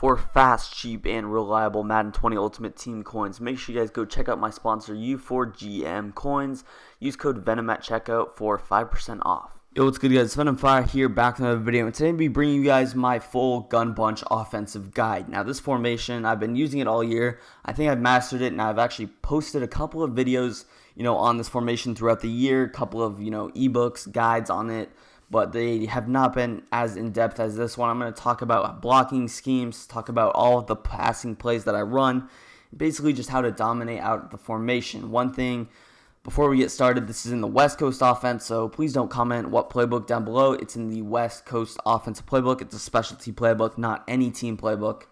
For fast, cheap, and reliable Madden 20 Ultimate Team coins, make sure you guys go check out my sponsor U4GM Coins. Use code VENM at checkout for 5% off. Yo, what's good, guys? VENM Fire here, back with another video, and today I'll be bringing you guys my full gun bunch offensive guide. Now, this formation, I've been using it all year. I think I've mastered it, and I've actually posted a couple of videos, on this formation throughout the year, a couple of, ebooks, guides on it, but they have not been as in-depth as this one. I'm going to talk about blocking schemes, talk about all of the passing plays that I run, basically just how to dominate out the formation. One thing, before we get started, this is in the West Coast offense, so please don't comment what playbook down below. It's in the West Coast offensive playbook. It's a specialty playbook, not any team playbook.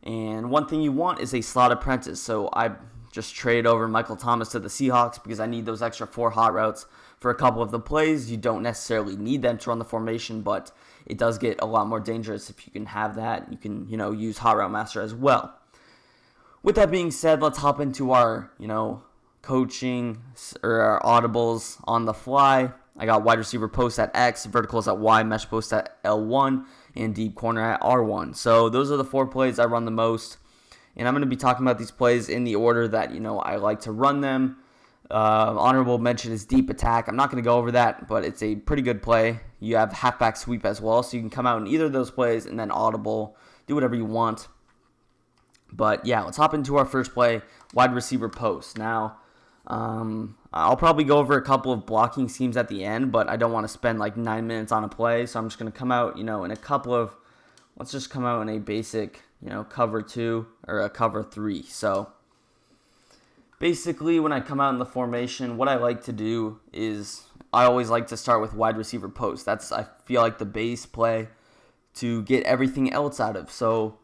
And one thing you want is a slot apprentice, so I just traded over Michael Thomas to the Seahawks because I need those extra 4 hot routes for a couple of the plays. You don't necessarily need them to run the formation, but it does get a lot more dangerous if you can have that. You can, use Hot Route Master as well. With that being said, let's hop into our, coaching or our audibles on the fly. I got wide receiver post at X, verticals at Y, mesh post at L1, and deep corner at R1. So those are the 4 plays I run the most. And I'm going to be talking about these plays in the order that, I like to run them. Honorable mention is deep attack. I'm not going to go over that, but it's a pretty good play. You have halfback sweep as well, so you can come out in either of those plays and then audible. Do whatever you want. But yeah, let's hop into our first play, wide receiver post. Now, I'll probably go over a couple of blocking schemes at the end, but I don't want to spend like 9 minutes on a play, so I'm just going to come out, in a couple of, let's just come out in a basic, cover 2 or a cover 3. So basically, when I come out in the formation, what I like to do is I always like to start with wide receiver post. That's, I feel like, the base play to get everything else out of. So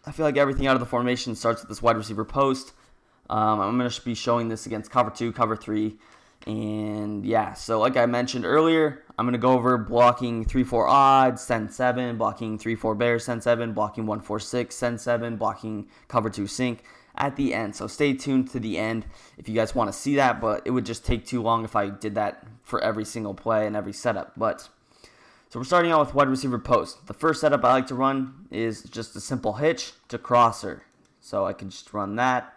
I feel like everything out of the formation starts with this wide receiver post. I'm going to be showing this against cover 2, cover 3. And yeah, so like I mentioned earlier, I'm going to go over blocking 3-4 odds, send 7, blocking 3-4 bears, send 7, blocking 1-4-6, send 7, blocking cover 2 sink at the end. So stay tuned to the end if you guys want to see that, but it would just take too long if I did that for every single play and every setup. But so we're starting out with wide receiver post. The first setup I like to run is just a simple hitch to crosser. So I can just run that.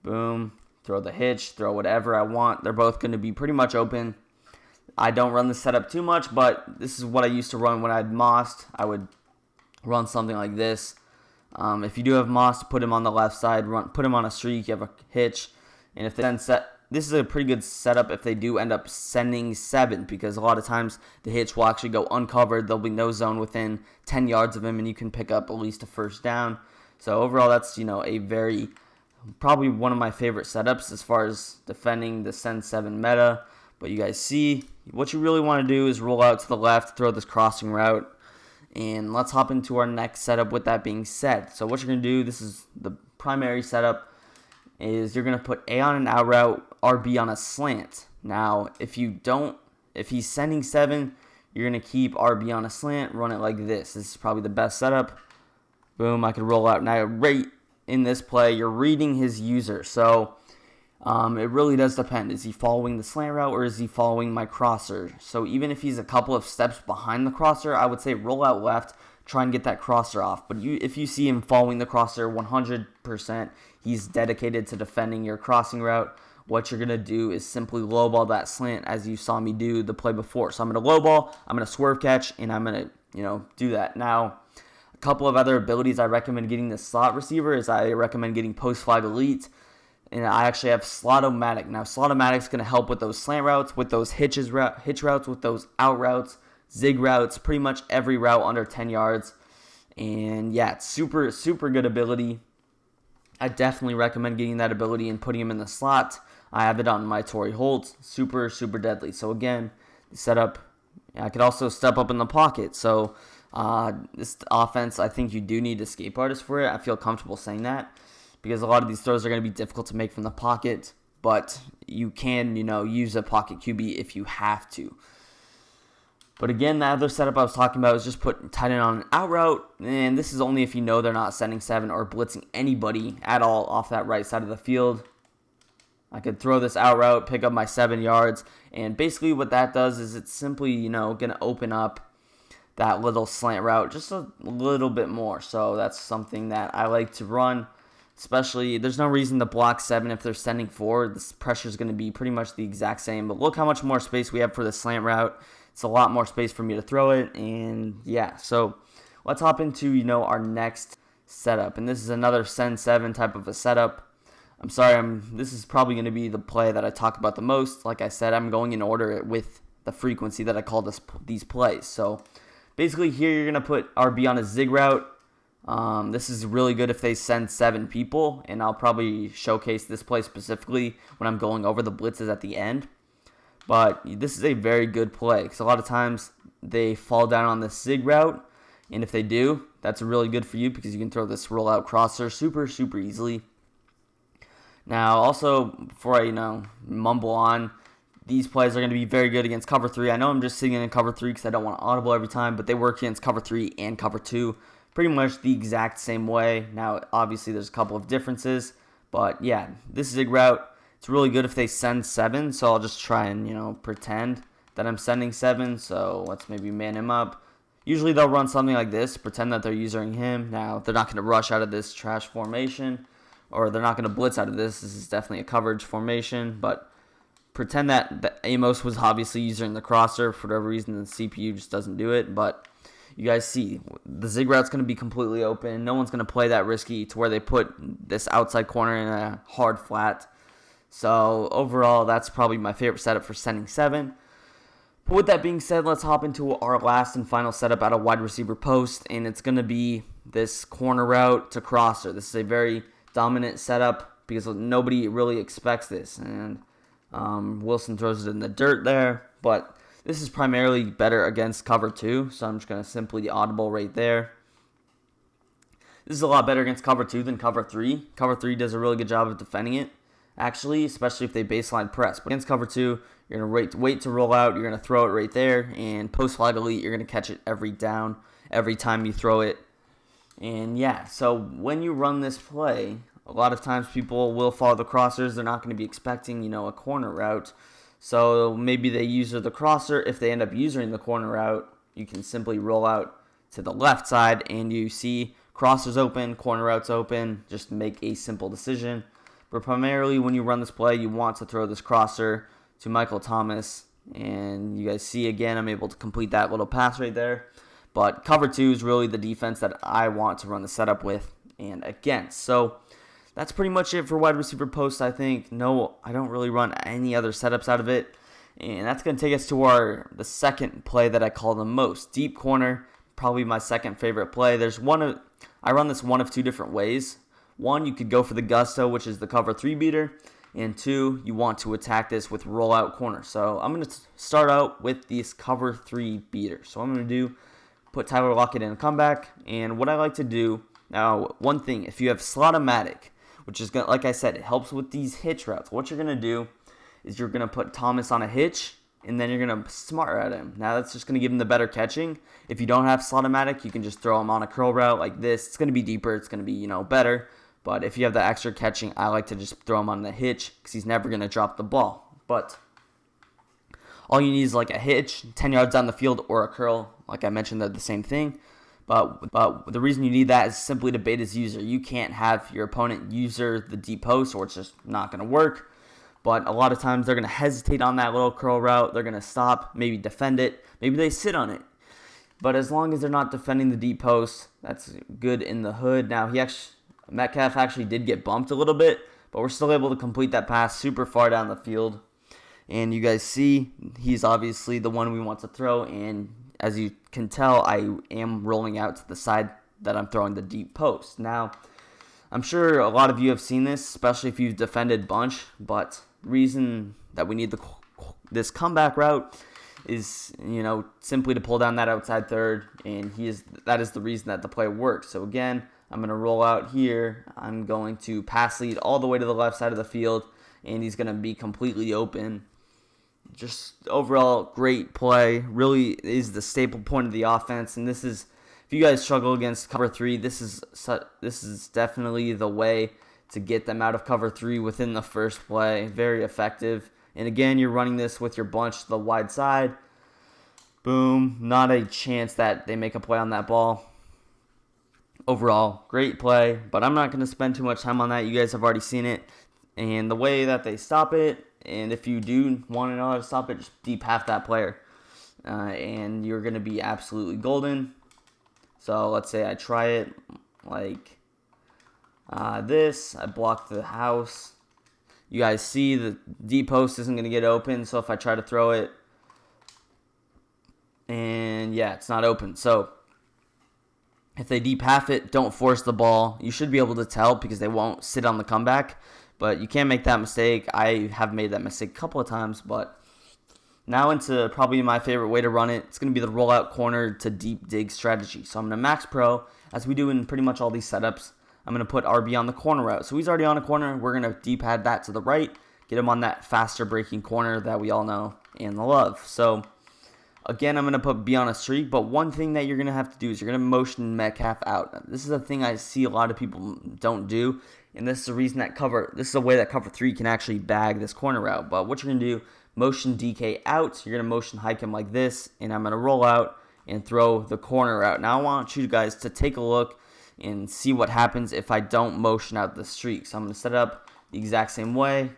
Boom, throw the hitch, throw whatever I want. They're both going to be pretty much open. I don't run this setup too much, but this is what I used to run when I'd mossed. I would run something like this. If you do have moss, put him on the left side, put him on a streak, you have a hitch. And if they then this is a pretty good setup if they do end up sending 7, because a lot of times the hitch will actually go uncovered. There'll be no zone within 10 yards of him, and you can pick up at least a first down. So overall, that's, a very, probably one of my favorite setups as far as defending the send 7 meta. But you guys see, what you really want to do is roll out to the left, throw this crossing route. And let's hop into our next setup with that being said. So what you're going to do, this is the primary setup, is you're going to put A on an out route, RB on a slant. Now, if he's sending 7, you're going to keep RB on a slant, run it like this. This is probably the best setup. Boom, I could roll out. Now, right in this play, you're reading his user. So it really does depend. Is he following the slant route or is he following my crosser? So even if he's a couple of steps behind the crosser, I would say roll out left, try and get that crosser off. But if you see him following the crosser 100%, he's dedicated to defending your crossing route. What you're going to do is simply lowball that slant as you saw me do the play before. So I'm going to lowball, I'm going to swerve catch, and I'm going to, do that. Now, a couple of other abilities I recommend getting the slot receiver is I recommend getting post flag elite. And I actually have Slot-O-Matic. Now, Slot-O-Matic is going to help with those slant routes, with those hitch routes, with those out routes, zig routes, pretty much every route under 10 yards. And yeah, it's super, super good ability. I definitely recommend getting that ability and putting him in the slot. I have it on my Torrey Holt. Super, super deadly. So again, the setup, I could also step up in the pocket. So this offense, I think you do need escape artists for it. I feel comfortable saying that, because a lot of these throws are going to be difficult to make from the pocket, but you can, use a pocket QB if you have to. But again, the other setup I was talking about is just put tight end on an out route, and this is only if you know they're not sending 7 or blitzing anybody at all off that right side of the field. I could throw this out route, pick up my 7 yards, and basically what that does is it's simply, going to open up that little slant route just a little bit more. So that's something that I like to run. Especially, there's no reason to block 7 if they're sending 4. This pressure is going to be pretty much the exact same. But look how much more space we have for the slant route. It's a lot more space for me to throw it. And yeah, so let's hop into, our next setup. And this is another send 7 type of a setup. I'm sorry, this is probably going to be the play that I talk about the most. Like I said, I'm going in order with the frequency that I call these plays. So basically here you're going to put RB on a zig route. This is really good if they send 7 people, and I'll probably showcase this play specifically when I'm going over the blitzes at the end. But this is a very good play because a lot of times they fall down on the zig route, and if they do, that's really good for you because you can throw this rollout crosser super easily. Now, also, before I mumble on, these plays are going to be very good against cover 3. I know I'm just sitting in cover 3 because I don't want to audible every time, but they work against cover 3 and cover 2. Pretty much the exact same way. Now, obviously, there's a couple of differences, but yeah, this zig route, it's really good if they send 7, so I'll just try and, pretend that I'm sending 7, so let's maybe man him up. Usually they'll run something like this, pretend that they're using him. Now, they're not going to rush out of this trash formation, or they're not going to blitz out of this. This is definitely a coverage formation, but pretend that Amos was obviously using the crosser. For whatever reason, the CPU just doesn't do it, but you guys see, the zig route's going to be completely open. No one's going to play that risky to where they put this outside corner in a hard flat. So overall, that's probably my favorite setup for sending 7. But with that being said, let's hop into our last and final setup out of wide receiver post, and it's going to be this corner route to crosser. This is a very dominant setup because nobody really expects this, and Wilson throws it in the dirt there, but this is primarily better against cover 2, so I'm just going to simply audible right there. This is a lot better against cover 2 than cover 3. Cover 3 does a really good job of defending it, actually, especially if they baseline press. But against cover 2, you're going to wait to roll out, you're going to throw it right there, and post flag elite, you're going to catch it every down, every time you throw it. And yeah, so when you run this play, a lot of times people will follow the crossers. They're not going to be expecting, a corner route. So maybe they use the crosser. If they end up using the corner route, you can simply roll out to the left side and you see crossers open, corner routes open. Just make a simple decision. But primarily when you run this play, you want to throw this crosser to Michael Thomas. And you guys see again, I'm able to complete that little pass right there. But cover 2 is really the defense that I want to run the setup with and against. So that's pretty much it for wide receiver post, I think. No, I don't really run any other setups out of it. And that's going to take us to the second play that I call the most. Deep corner, probably my second favorite play. I run this one of 2 different ways. One, you could go for the gusto, which is the cover 3 beater. And 2, you want to attack this with rollout corner. So I'm going to start out with this cover 3 beater. So what I'm going to do, put Tyler Lockett in a comeback. And what I like to do, now one thing, if you have slot-o-matic, which is, like I said, it helps with these hitch routes. What you're going to do is you're going to put Thomas on a hitch, and then you're going to smart route him. Now, that's just going to give him the better catching. If you don't have slot-o-matic, you can just throw him on a curl route like this. It's going to be deeper. It's going to be, better. But if you have the extra catching, I like to just throw him on the hitch because he's never going to drop the ball. But all you need is like a hitch, 10 yards down the field, or a curl. Like I mentioned, they're the same thing. But the reason you need that is simply to bait his user. You can't have your opponent user the deep post or it's just not going to work. But a lot of times they're going to hesitate on that little curl route. They're going to stop, maybe defend it. Maybe they sit on it. But as long as they're not defending the deep post, that's good in the hood. Now, Metcalf actually did get bumped a little bit, but we're still able to complete that pass super far down the field. And you guys see, he's obviously the one we want to throw, and as you can tell, I am rolling out to the side that I'm throwing the deep post. Now, I'm sure a lot of you have seen this, especially if you've defended bunch, but the reason that we need this comeback route is, simply to pull down that outside third, and that is the reason that the play works. So again, I'm going to roll out here. I'm going to pass lead all the way to the left side of the field, and he's going to be completely open. Just overall great play. Really is the staple point of the offense, and this is, if you guys struggle against cover 3, this is definitely the way to get them out of cover 3 within the first play. Very effective. And again, you're running this with your bunch to the wide side. Boom. Not a chance that they make a play on that ball. Overall, great play, but I'm not going to spend too much time on that. You guys have already seen it. And the way that they stop it, and if you do want to know how to stop it, just deep half that player. And you're going to be absolutely golden. So let's say I try it like this. I block the house. You guys see the deep post isn't going to get open. So if I try to throw it, and yeah, it's not open. So if they deep half it, don't force the ball. You should be able to tell because they won't sit on the comeback. But you can't make that mistake. I have made that mistake a couple of times. But now into probably my favorite way to run it. It's going to be the rollout corner to deep dig strategy. So I'm going to max pro, as we do in pretty much all these setups. I'm going to put RB on the corner route. So he's already on a corner. We're going to deep pad that to the right. Get him on that faster breaking corner that we all know and love. So again, I'm going to put B on a streak, but one thing that you're going to have to do is you're going to motion Metcalf out. This is a thing I see a lot of people don't do, and this is the reason that this is a way that cover 3 can actually bag this corner route. But what you're going to do, motion DK out, you're going to motion hike him like this, and I'm going to roll out and throw the corner out. Now I want you guys to take a look and see what happens if I don't motion out the streak. So I'm going to set it up the exact same way.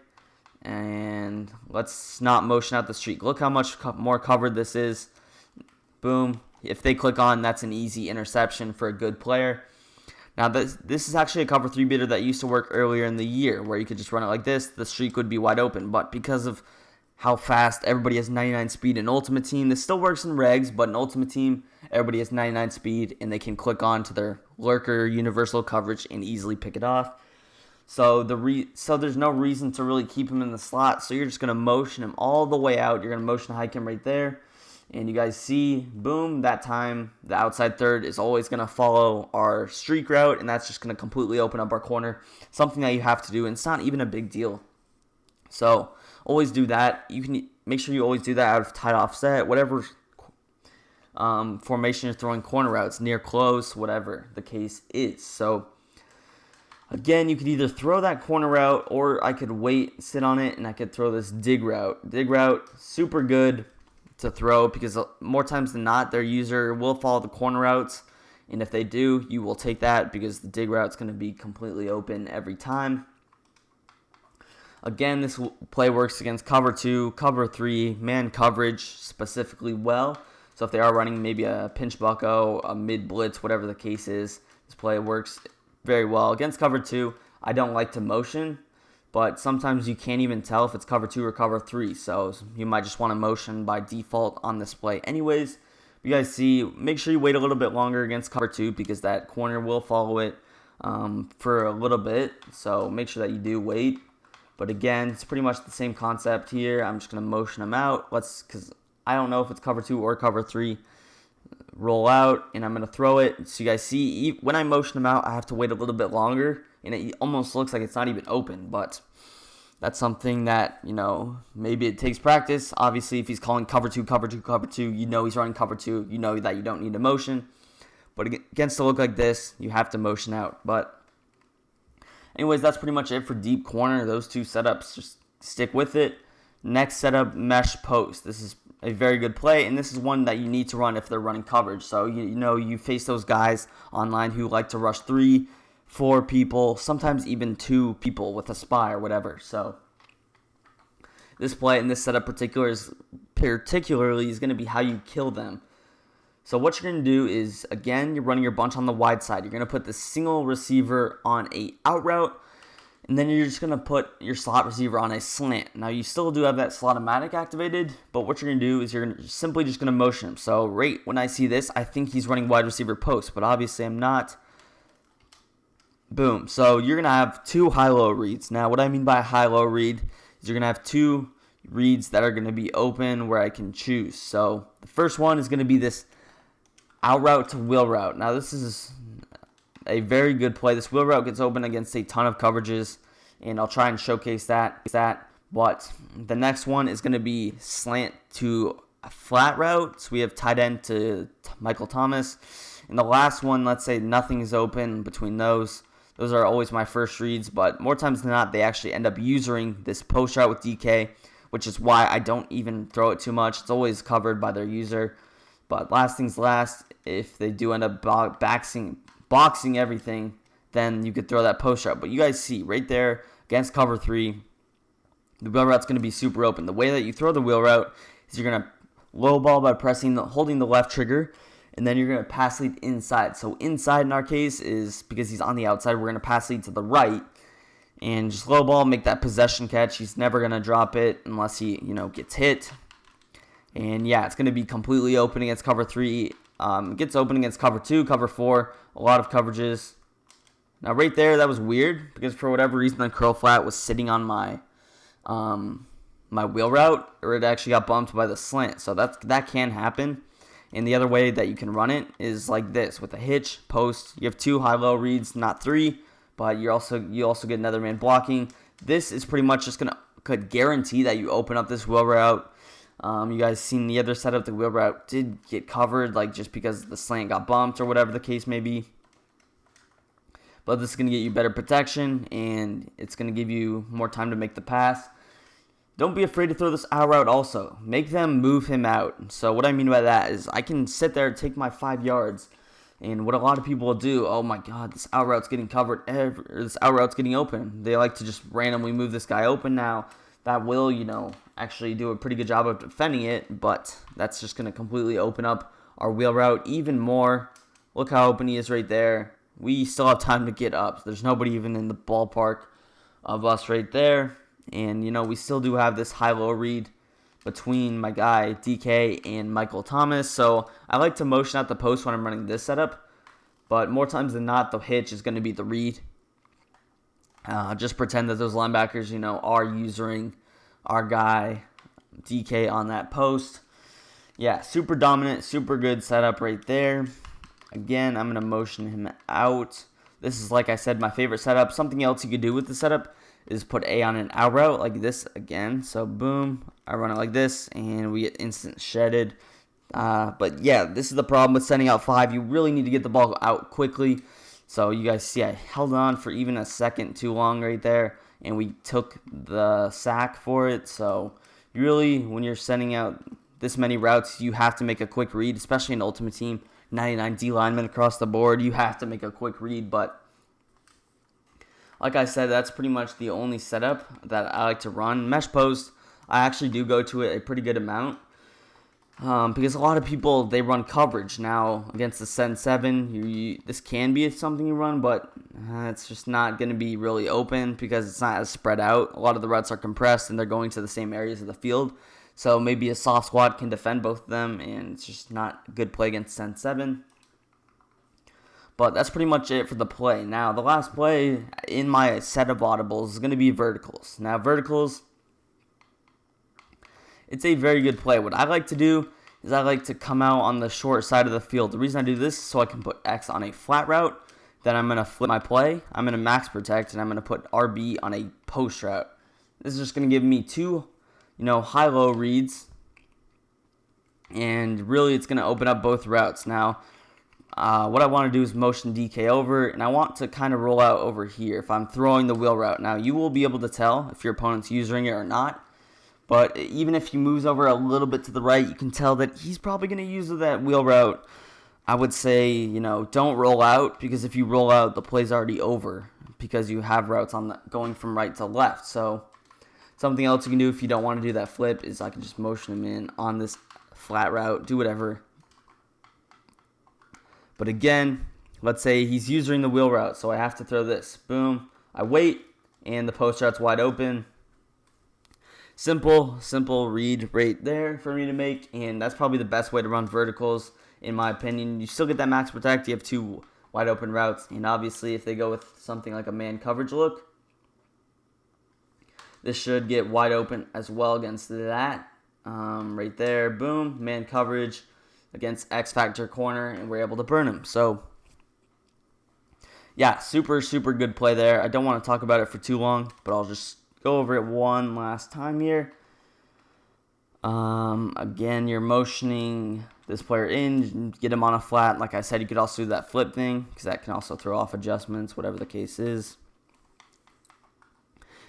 And let's not motion out the streak. Look how much more covered this is. Boom. If they click on, that's an easy interception for a good player. Now, this is actually a cover 3 beater that used to work earlier in the year where you could just run it like this. The streak would be wide open. But because of how fast everybody has 99 speed in Ultimate Team, this still works in regs, but in Ultimate Team, everybody has 99 speed and they can click on to their lurker universal coverage and easily pick it off. So there's no reason to really keep him in the slot. So you're just going to motion him all the way out. You're going to motion hike him right there. And you guys see, boom, that time the outside third is always going to follow our streak route. And that's just going to completely open up our corner. Something that you have to do. And it's not even a big deal. So always do that. You can make sure you always do that out of tight offset. Whatever formation you're throwing corner routes, near close, whatever the case is. So again, you could either throw that corner route or I could wait, sit on it, and I could throw this dig route. Dig route, super good to throw because more times than not, their user will follow the corner routes. And if they do, you will take that because the dig route is going to be completely open every time. Again, this play works against cover 2, cover 3, man coverage specifically well. So if they are running maybe a pinch bucko, a mid blitz, whatever the case is, this play works very well. Against cover 2, I don't like to motion, but sometimes you can't even tell if it's cover 2 or cover 3, so you might just want to motion by default on this play anyways. You guys see, make sure you wait a little bit longer against cover 2 because that corner will follow it for a little bit, so make sure that you do wait. But again, it's pretty much the same concept here. I'm just going to motion them out, because I don't know if it's cover 2 or cover 3. Roll out, and I'm going to throw it. So you guys see, when I motion them out, I have to wait a little bit longer, and it almost looks like it's not even open, but that's something that, maybe it takes practice. Obviously, if he's calling cover 2, cover 2, cover 2, you know he's running cover 2, you know that you don't need to motion. But against a look like this, you have to motion out. But anyways, that's pretty much it for deep corner. Those two setups, just stick with it. Next setup, mesh post. This is a very good play, and this is one that you need to run if they're running coverage. So, you face those guys online who like to rush 3, 4 people, sometimes even 2 people with a spy or whatever. So, this play and this setup particularly is going to be how you kill them. So, what you're going to do is, again, you're running your bunch on the wide side. You're going to put the single receiver on a out route, and then you're just going to put your slot receiver on a slant. Now, you still do have that slot-o-matic activated, but what you're going to do is you're simply just going to motion him. So, right when I see this, I think he's running wide receiver post, but obviously I'm not. Boom. So, you're going to have 2 high-low reads. Now, what I mean by high-low read is you're going to have 2 reads that are going to be open where I can choose. So, the first one is going to be this out route to wheel route. Now, this is a very good play. This wheel route gets open against a ton of coverages, and I'll try and showcase that. But the next one is going to be slant to a flat route. So we have tight end to Michael Thomas. And the last one, let's say nothing is open between those. Those are always my first reads, but more times than not, they actually end up using this post route with DK, which is why I don't even throw it too much. It's always covered by their user. But last things last, if they do end up boxing everything, then you could throw that post route. But you guys see right there against cover 3, the wheel route's going to be super open. The way that you throw the wheel route is you're going to low ball by holding the left trigger, and then you're going to pass lead inside. So inside in our case is because he's on the outside, we're going to pass lead to the right and just low ball, make that possession catch. He's never going to drop it unless he, gets hit. And yeah, it's going to be completely open against cover 3. Gets open against cover 2, cover 4, a lot of coverages. Now right there, that was weird because for whatever reason the curl flat was sitting on my my wheel route, or it actually got bumped by the slant. So that can happen. And the other way that you can run it is like this with a hitch, post. You have 2 high-low reads, not 3, but you also get another man blocking. This is pretty much just could guarantee that you open up this wheel route. You guys seen the other setup, the wheel route did get covered, like just because the slant got bumped or whatever the case may be. But this is going to get you better protection, and it's going to give you more time to make the pass. Don't be afraid to throw this out route also. Make them move him out. So what I mean by that is I can sit there and take my 5 yards, and what a lot of people will do, oh my god, this out route's getting covered, this out route's getting open. They like to just randomly move this guy open now. That will, actually do a pretty good job of defending it, but that's just going to completely open up our wheel route even more. Look how open he is right there. We still have time to get up. There's nobody even in the ballpark of us right there. And, we still do have this high-low read between my guy DK and Michael Thomas. So I like to motion out the post when I'm running this setup. But more times than not, the hitch is going to be the read. Just pretend that those linebackers, are using our guy DK on that post. Yeah, super dominant, super good setup right there. Again, I'm going to motion him out. This is, like I said, my favorite setup. Something else you could do with the setup is put A on an out route like this again. So, boom, I run it like this, and we get instant shedded. But, yeah, this is the problem with sending out 5. You really need to get the ball out quickly. So, you guys see I held on for even a second too long right there, and we took the sack for it. So, really, when you're sending out this many routes, you have to make a quick read, especially in Ultimate Team. 99 D linemen across the board. You have to make a quick read, but like I said, that's pretty much the only setup that I like to run. Mesh post, I actually do go to it a pretty good amount because a lot of people, they run coverage. Now, against the Sen 7, this can be something you run, but it's just not going to be really open because it's not as spread out. A lot of the routes are compressed, and they're going to the same areas of the field. So maybe a soft squad can defend both of them, and it's just not a good play against Sen 7. But that's pretty much it for the play. Now, the last play in my set of audibles is going to be verticals. Now, verticals, it's a very good play. What I like to do is I like to come out on the short side of the field. The reason I do this is so I can put X on a flat route. Then I'm going to flip my play. I'm going to max protect, and I'm going to put RB on a post route. This is just going to give me 2 high-low reads, and really it's going to open up both routes. Now, what I want to do is motion DK over, and I want to kind of roll out over here if I'm throwing the wheel route. Now, you will be able to tell if your opponent's using it or not, but even if he moves over a little bit to the right, you can tell that he's probably going to use that wheel route. I would say, don't roll out, because if you roll out, the play's already over because you have routes going from right to left. So something else you can do if you don't want to do that flip is I can just motion him in on this flat route, do whatever. But again, let's say he's using the wheel route, so I have to throw this. Boom. I wait, and the post route's wide open. Simple read right there for me to make, and that's probably the best way to run verticals, in my opinion. You still get that max protect. You have 2 wide open routes, and obviously if they go with something like a man coverage look, this should get wide open as well against that. Right there, boom, man coverage against X Factor corner, and we're able to burn him. So, yeah, super good play there. I don't want to talk about it for too long, but I'll just go over it one last time here. Again, you're motioning this player in, get him on a flat. Like I said, you could also do that flip thing, because that can also throw off adjustments, whatever the case is.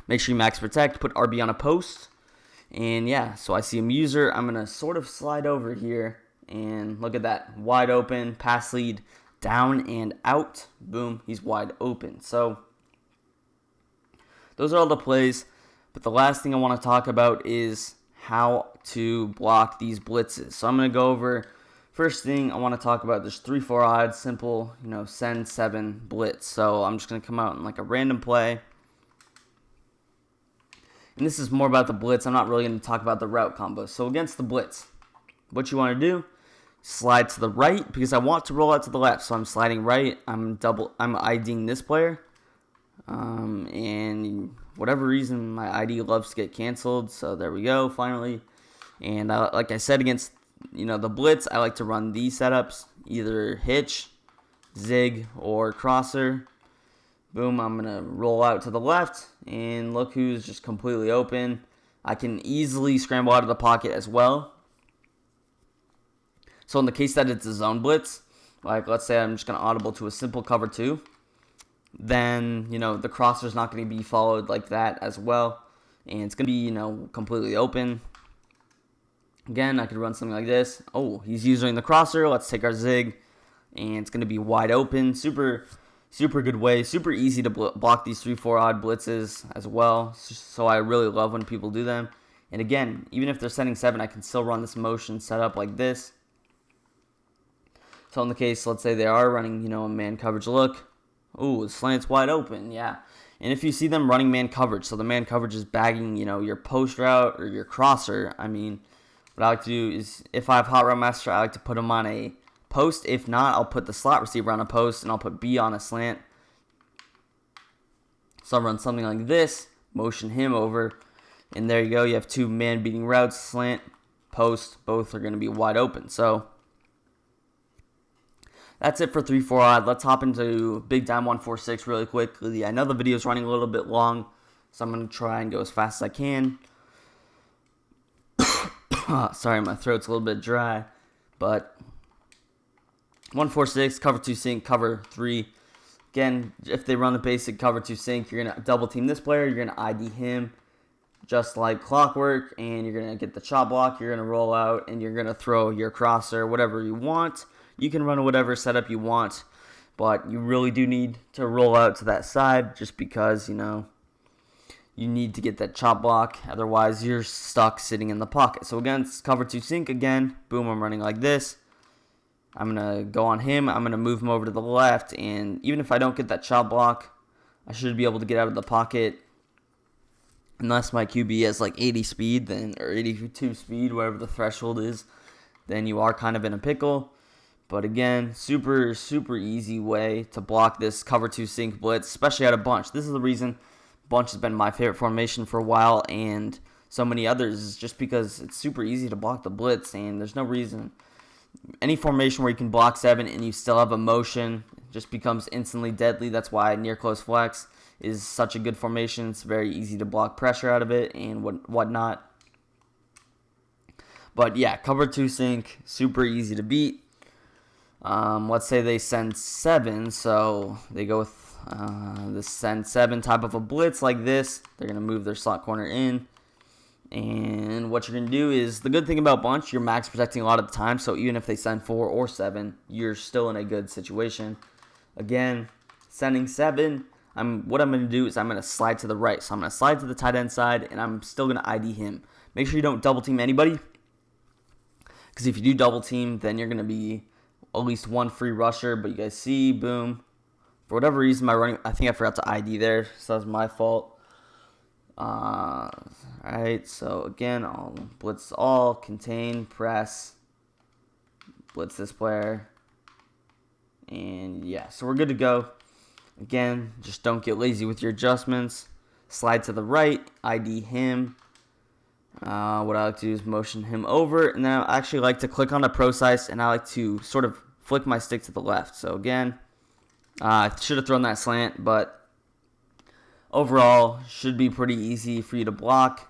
Make sure you max protect, put RB on a post. And yeah, so I see him user. I'm going to sort of slide over here and look at that. Wide open, pass lead, down and out. Boom, he's wide open. So those are all the plays. But the last thing I want to talk about is how to block these blitzes. So I'm going to go over, first thing I want to talk about, there's 3-4 odds, simple, send 7 blitz. So I'm just going to come out in like a random play. And this is more about the blitz. I'm not really going to talk about the route combo. So against the blitz, what you want to do, slide to the right because I want to roll out to the left. So I'm sliding right. I'm IDing this player. And whatever reason, my ID loves to get canceled. So there we go, finally. And like I said, against the blitz, I like to run these setups, either hitch, zig, or crosser. Boom, I'm going to roll out to the left, and look who's just completely open. I can easily scramble out of the pocket as well. So in the case that it's a zone blitz, like let's say I'm just going to audible to a simple cover 2, then, the crosser's not going to be followed like that as well. And it's going to be, completely open. Again, I could run something like this. Oh, he's using the crosser. Let's take our zig, and it's going to be wide open. Super good way, super easy to block these 3-4 odd blitzes as well. So I really love when people do them. And again, even if they're sending 7, I can still run this motion setup like this. So in the case, let's say they are running, a man coverage look. Ooh, the slant's wide open, yeah. And if you see them running man coverage, so the man coverage is bagging, your post route or your crosser, what I like to do is, if I have hot route master, I like to put them on a post. If not, I'll put the slot receiver on a post, and I'll put B on a slant. So I'll run something like this, motion him over, and there you go. You have 2 man-beating routes, slant, post. Both are going to be wide open. So that's it for 3-4 odd. Let's hop into Big Time 146 really quickly. I know the video is running a little bit long, so I'm going to try and go as fast as I can. Sorry, my throat's a little bit dry, but 146, cover 2 sync, cover 3. Again, if they run the basic cover 2 sync, you're going to double team this player, you're going to ID him just like clockwork, and you're going to get the chop block, you're going to roll out, and you're going to throw your crosser, whatever you want. You can run whatever setup you want, but you really do need to roll out to that side just because, you need to get that chop block. Otherwise, you're stuck sitting in the pocket. So against cover 2 sync again, boom, I'm running like this. I'm going to go on him. I'm going to move him over to the left, and even if I don't get that chop block, I should be able to get out of the pocket. Unless my QB has like 80 speed, then or 82 speed, whatever the threshold is, then you are kind of in a pickle. But again, super easy way to block this cover 2 sync blitz, especially out of bunch. This is the reason bunch has been my favorite formation for a while, and so many others, is just because it's super easy to block the blitz, and there's no reason. Any formation where you can block 7 and you still have a motion just becomes instantly deadly. That's why near close flex is such a good formation. It's very easy to block pressure out of it and whatnot. But yeah, cover 2 sync, super easy to beat. Let's say they send 7, so they go with this send 7 type of a blitz like this. They're going to move their slot corner in. And what you're going to do is, the good thing about bunch, you're max protecting a lot of the time. So even if they send 4 or 7, you're still in a good situation. Again, sending 7, what I'm going to do is I'm going to slide to the right. So I'm going to slide to the tight end side, and I'm still going to ID him. Make sure you don't double team anybody, because if you do double team, then you're going to be at least one free rusher. But you guys see, boom. For whatever reason, I think I forgot to ID there, so that's my fault. Alright, so again, I'll blitz all, contain, press, blitz this player, and yeah, so we're good to go. Again, just don't get lazy with your adjustments. Slide to the right, ID him. What I like to do is motion him over, and then I actually like to click on the pro size, and I like to sort of flick my stick to the left. So again, I should have thrown that slant, but overall, should be pretty easy for you to block.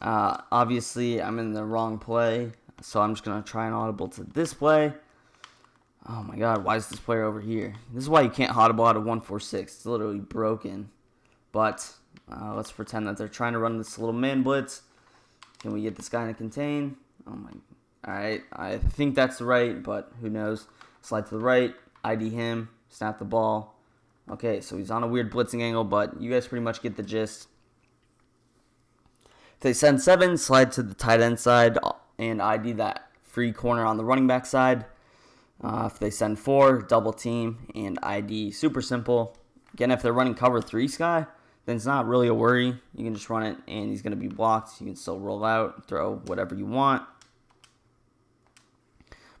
Obviously, I'm in the wrong play, so I'm just going to try and audible to this play. Oh my god, why is this player over here? This is why you can't audible out of 146. It's literally broken. But let's pretend that they're trying to run this little man blitz. Can we get this guy to contain? Oh my. Alright, I think that's right, but who knows. Slide to the right, ID him, snap the ball. Okay, so he's on a weird blitzing angle, but you guys pretty much get the gist. If they send 7, slide to the tight end side and ID that free corner on the running back side. If they send 4, double team and ID. Super simple. Again, if they're running cover 3 sky, then it's not really a worry. You can just run it and he's going to be blocked. You can still roll out, throw whatever you want.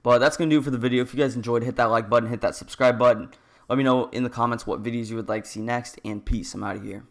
But that's going to do it for the video. If you guys enjoyed, hit that like button, hit that subscribe button. Let me know in the comments what videos you would like to see next, and peace. I'm out of here.